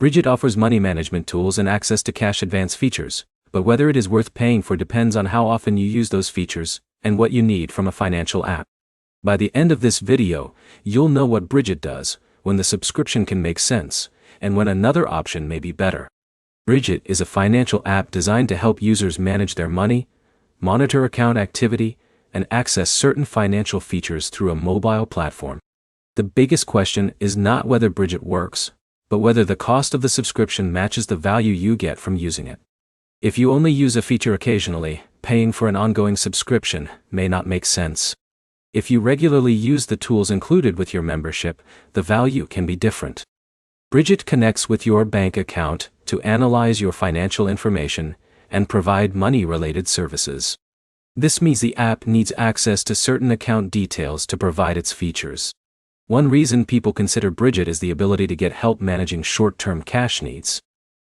Brigit offers money management tools and access to cash advance features, but whether it is worth paying for depends on how often you use those features and what you need from a financial app. By the end of this video, you'll know what Brigit does, when the subscription can make sense, and when another option may be better. Brigit is a financial app designed to help users manage their money, monitor account activity, and access certain financial features through a mobile platform. The biggest question is not whether Brigit works, but whether the cost of the subscription matches the value you get from using it. If you only use a feature occasionally, paying for an ongoing subscription may not make sense. If you regularly use the tools included with your membership, the value can be different. Brigit connects with your bank account to analyze your financial information and provide money-related services. This means the app needs access to certain account details to provide its features. One reason people consider Brigit is the ability to get help managing short-term cash needs.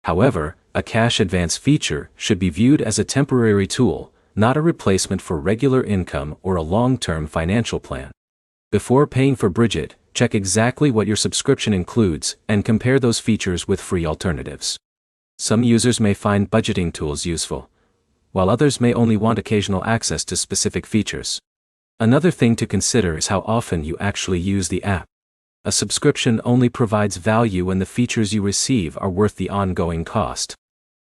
However, a cash advance feature should be viewed as a temporary tool, not a replacement for regular income or a long-term financial plan. Before paying for Brigit, check exactly what your subscription includes and compare those features with free alternatives. Some users may find budgeting tools useful, while others may only want occasional access to specific features. Another thing to consider is how often you actually use the app. A subscription only provides value when the features you receive are worth the ongoing cost.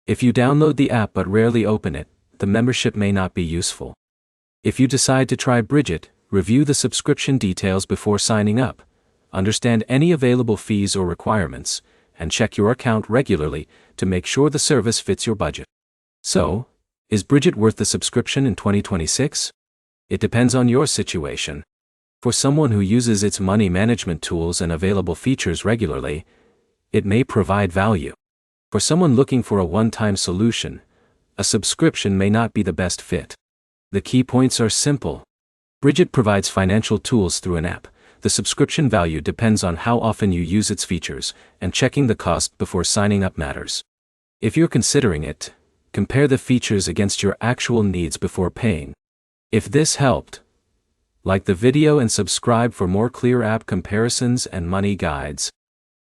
If you download the app but rarely open it, the membership may not be useful. If you decide to try Brigit, review the subscription details before signing up, understand any available fees or requirements, and check your account regularly to make sure the service fits your budget. So, is Brigit worth the subscription in 2026? It depends on your situation. For someone who uses its money management tools and available features regularly, it may provide value. For someone looking for a one-time solution, a subscription may not be the best fit. The key points are simple. Brigit provides financial tools through an app. The subscription value depends on how often you use its features, and checking the cost before signing up matters. If you're considering it, compare the features against your actual needs before paying. If this helped, like the video and subscribe for more clear app comparisons and money guides.